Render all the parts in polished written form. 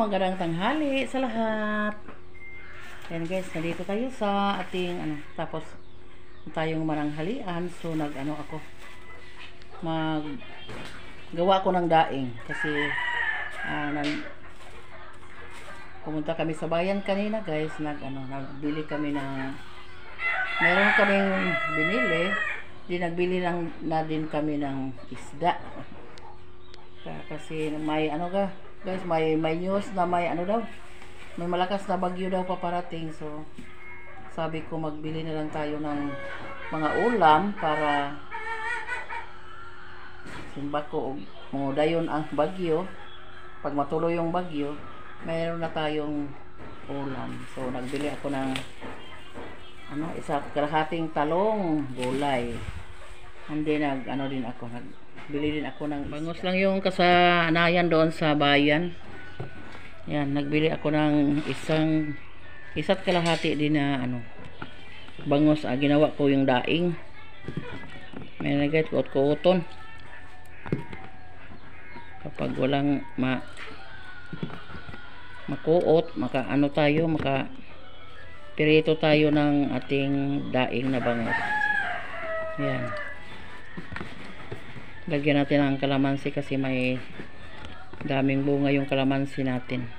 magandang tanghali sa lahat. Ayan guys, nandito tayo sa ating tapos tayong mananghalian. So ako gawa ko ng daing kasi pumunta kami sa bayan kanina guys. Nagbili kami ng meron kaming binili. Nagbili lang na din kami ng isda. Kasi may guys, may news na may may malakas na bagyo daw paparating. So sabi ko magbili na lang tayo ng mga ulam para simba ko dayon ang bagyo. Pag matuloy yung bagyo, mayroon na tayong ulam. So nagbili ako ng isa kalahating talong gulay. And then din ako nagbili din ako ng bangos lang yung kasanayan doon sa bayan. Yan, nagbili ako ng isa't kalahati din na bangos. Ginawa ko yung daing. May nagay kuot-kuoton. Kapag walang makuot, maka pirito tayo ng ating daing na bangos. Yan. Lagyan natin ang kalamansi kasi may daming bunga yung kalamansi natin.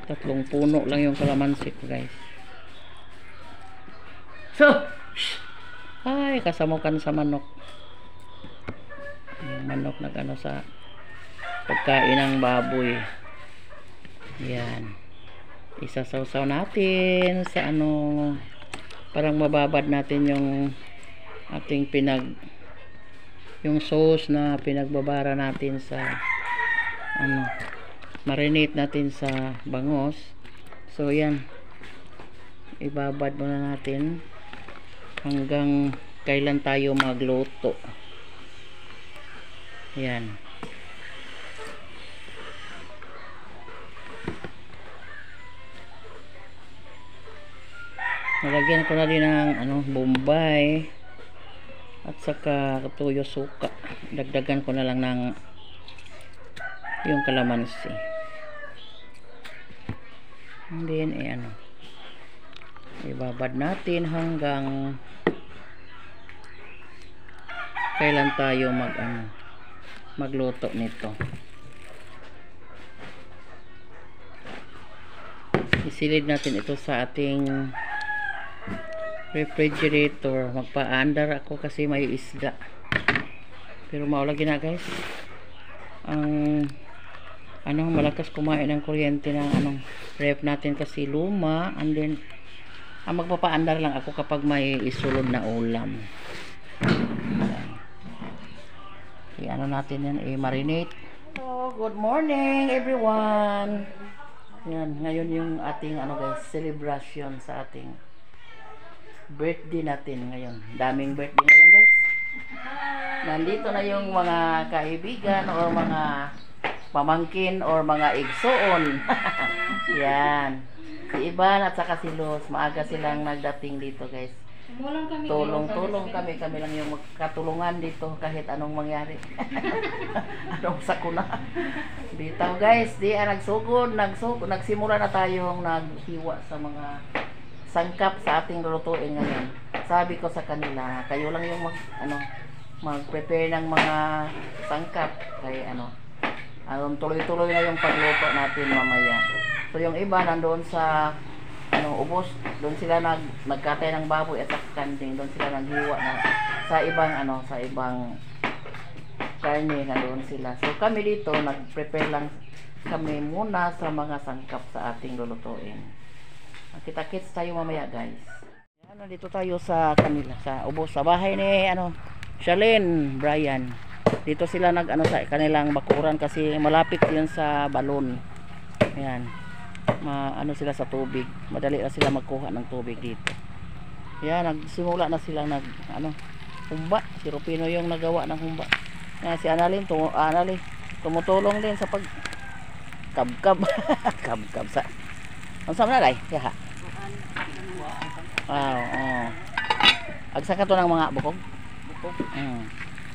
3 puno lang yung kalamansi ko guys. So, ay kasamukan sa manok. Yung manok na sa pagkain ng baboy. Yan. Isasawsaw natin sa parang mababad natin yung ating yung sauce na pinagbabara natin sa marinate natin sa bangos. So yan, ibabad muna natin hanggang kailan tayo magluto. Yan. Nalagyan ko na din ng bombay at saka tuyo suka. Dagdagan ko na lang ng yung kalamansi. And then ibabad natin hanggang kailan tayo magluto nito. Isilid natin ito sa ating refrigerator. Magpa-andar ako kasi may isda. Pero maulagi na guys. Ang malakas kumain ng kuryente ng ref natin kasi luma. And then magpapa-andar lang ako kapag may isulod na ulam. Natin yan, marinate. So, good morning everyone. Yan, ngayon yung ating guys, celebration sa ating birthday natin ngayon. Daming birthday ngayon guys. Nandito na yung mga kaibigan or mga pamangkin or mga igsoon. Yan. Si Iban at saka si Luz, maaga silang nagdating dito guys. Tulong-tulong kami lang yung katulungan dito kahit anong mangyari. Anong sakuna. Dito guys, nagsimula na tayong naghiwa sa mga sangkap sa ating lulutuin ngayon. Sabi ko sa kanila, kayo lang yung mag-prepare ng mga sangkap kay tuloy-tuloy na yung pagluto natin mamaya. So yung iba nandoon sa ubos, doon sila nagkatay ng baboy at kanding, doon sila naghiwa sa ibang karne na doon sila. So kami dito nag-prepare lang kami muna sa mga sangkap sa ating lulutuin. Kita-kits tayo mamaya guys. Yan, nandito tayo sa kanila sa ubos, sa bahay ni Shalene, Brian. Dito sila sa kanilang bakuran kasi malapit yan sa balon. Ayan. Sila sa tubig. Madali na sila magkuha ng tubig dito. Yan, nagsimula na sila humba. Si Rupino yung nagawa ng humba. Yan, si Annalyn tumutulong din sa kabkab. Kabkab sa. Ang sama na lay? Yaha. Wow, agsa ka to ng mga bukog? Bukog.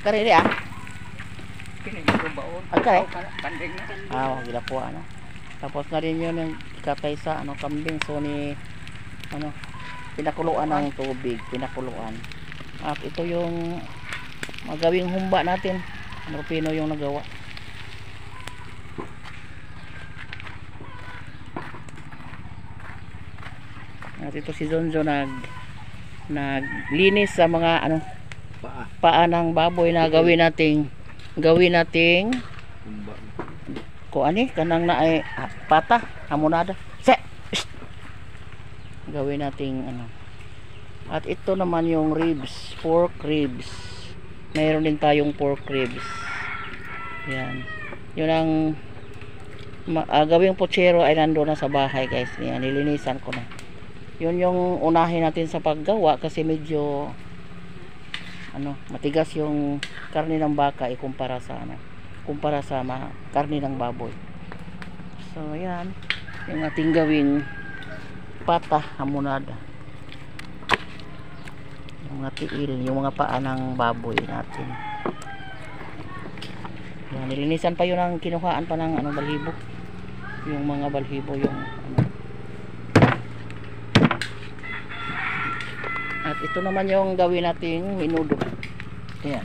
Kari di Pinigbaon. Okay. Panding na. Gila po Tapos na rin yun yung katay sa ano, kambing. So ni ano, pinakuluan ng tubig, pinakuluan. At ito yung magawing humba natin. Ano Pino yung nagawa. At ito si Zonzo naglinis sa mga ano paa ng baboy na gawin nating ko ani kanang na ay pata hamonada gawin nating ano. At ito naman yung ribs, pork ribs. Mayroon din tayong pork ribs. Yan. Yun ang gawing pochero ay nandoon na sa bahay guys. Yan, nilinisan ko na. Yun yung unahin natin sa paggawa kasi medyo ano, matigas yung karne ng baka kumpara sa karne ng baboy. So yan, yung ating gawing pata hamonada. Yung mga tiil, yung mga paa ng baboy natin. Yan, nilinisan pa yun ang kinuhaan pa ng ano, balhibo. Yung mga balhibo yung ano. At ito naman yung gawin nating menudo. Ayan.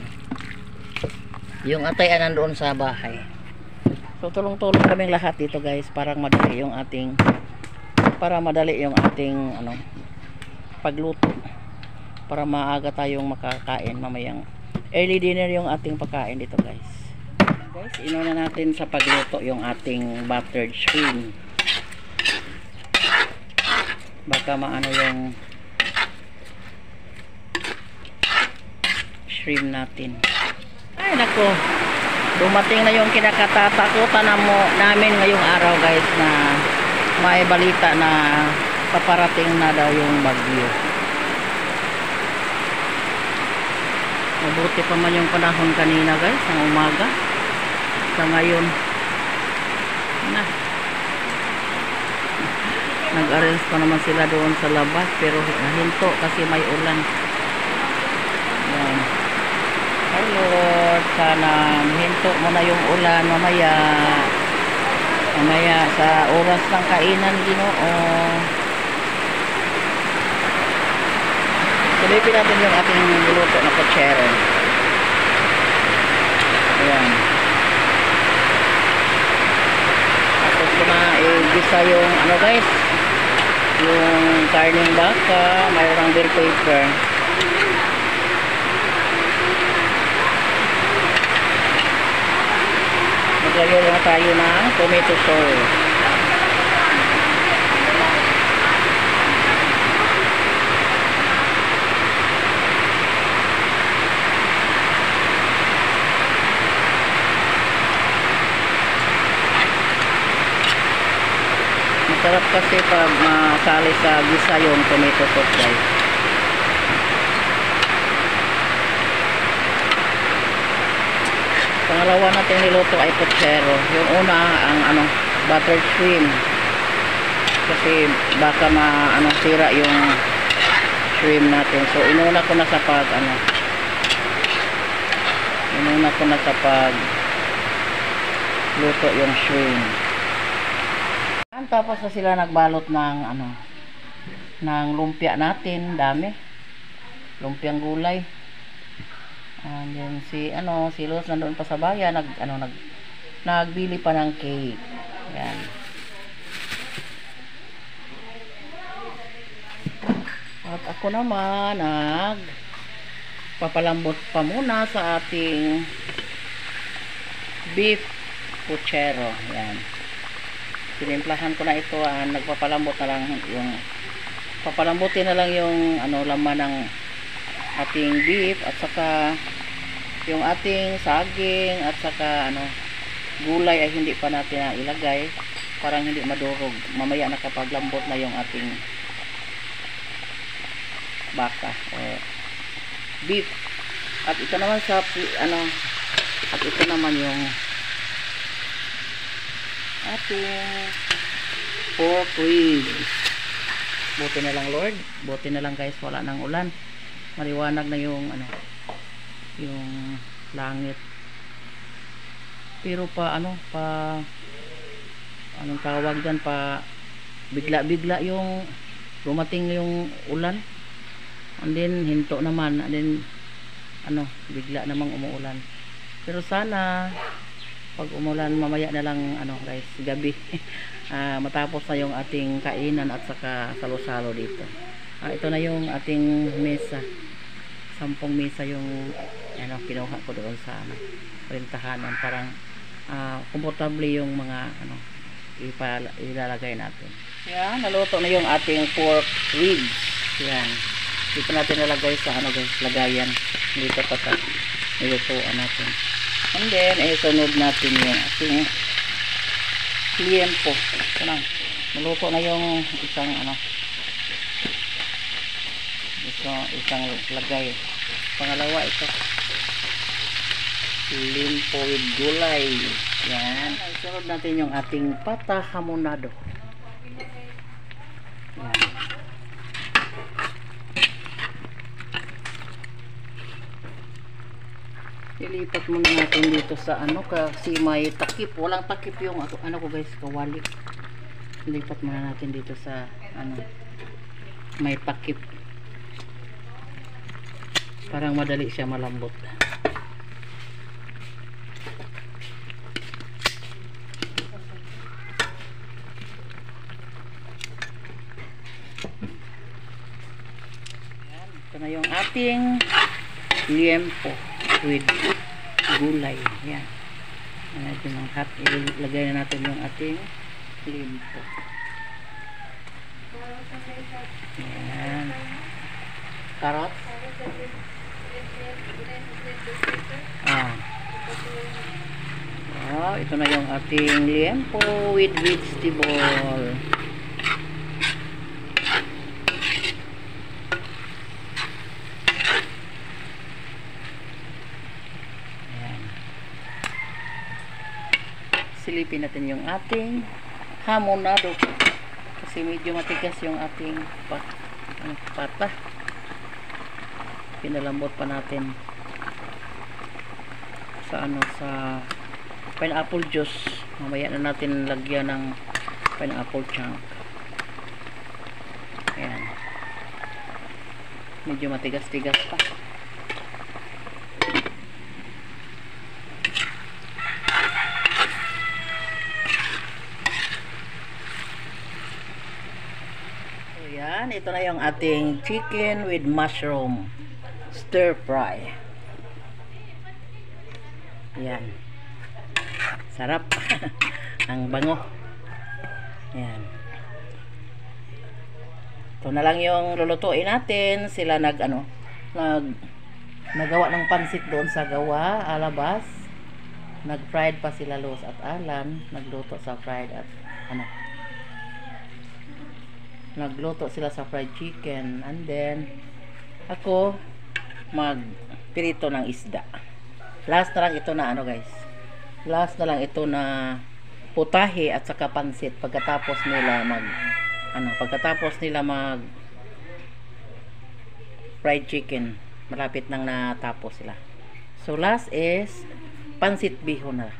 Yung atay nandoon sa bahay. So tulong-tulong kaming lahat dito guys para madali yung ating ano pagluto. Para maaga tayong makakain mamayang early dinner yung ating pagkain dito guys. Guys, inuna natin sa pagluto yung ating buttered shrimp. Baka maano yung shrimp natin. Ay nako, dumating na yung kinakatatakutan namin ngayong araw guys na may balita na paparating na daw yung bagyo. Mabuti pa man yung panahon kanina guys, ng umaga. Sa ngayon na nag-arrange pa naman sila doon sa labas pero nahinto kasi may ulan. Yan. Oh Lord, sana hinto mo na yung ulan mamaya sa oras ng kainan Ginoo. Silipin natin yung ating niluto na pochero. Ayan. Tapos ko na i-gisa yung ano guys, yung karning baka, mayroong bell pepper. Maglagay na tayo ng tomato sauce. Masarap kasi pag masali sa gisa yung tomato sauce guys. Pangalawa natin niluto ay pochero. Yung una ang ano, buttered shrimp. Kasi baka sira yung shrimp natin. So inuna ko na sa pag luto yung shrimp. Tapos na sila nagbalot ng ng lumpia natin, dami. Lumpiang gulay. And then si Luz nandoon pa sa bayan, nagbili pa ng cake. Yan. At ako naman papalambot pa muna sa ating beef pochero. Yan. Tinimplahan ko na ito, nagpapalambot na lang yung papalambutin na lang yung laman ng ating beef at saka yung ating saging at saka gulay ay hindi pa natin ilagay parang hindi madurog. Mamaya nakapaglambot na yung ating baka o beef. At ito naman at ito naman yung ating pork ribs. Buti na lang Lord, buti na lang guys, wala nang ulan. Maliwanag na yung yung langit. Pero anong tawag dyan, pa bigla-bigla yung dumating yung ulan, and then hinto naman, and then bigla namang umuulan. Pero sana pag umulan mamaya na lang guys, gabi matapos na yung ating kainan at saka salo-salo dito. Ito na yung ating mesa, 10 mesa yung kinuha ko doon sa rentahanan. Parang komportable yung mga ilalagay natin. Yan, naluto na yung ating pork ribs. Yan, dito natin nalagay sa guys, lagayan dito pa sa nilutuan natin. And then sunod natin yung ating liempo. Ito na, naluto na yung isang isang lagay. Pangalawa ito, liempo with gulay. Yan, sunod natin yung ating pata hamonado. Yan. Ilipat muna natin dito sa kasi may takip. Walang takip yung ko guys, kawali. Ilipat muna natin dito sa may takip. Parang madali siya malambot. Yan, ito na yung ating liempo with gulay. Yan. Ilagay na natin yung ating liempo. Yan. Carrot. Ito na yung ating liempo with vegetable. Silipin natin yung ating hamonado kasi medyo matigas yung ating pata. Pinalambot pa natin sa sa pineapple juice. Mamaya na natin lagyan ng pineapple chunk. Ayan, medyo matigas-tigas pa. Yan, ito na yung ating chicken with mushroom stir fry. Yan, sarap. Ang bango. Yan, ito na lang yung lulutuin natin. Sila nagawa ng pansit doon sa gawa alabas. Nag-fried pa sila Los at Alan, nagluto sa fried at nagluto sila sa fried chicken, and then ako magpirito ng isda. Last na lang ito na guys, last na lang ito na putahe at saka pansit pagkatapos nila mag fried chicken. Malapit nang natapos sila. So last is pansit bihon na.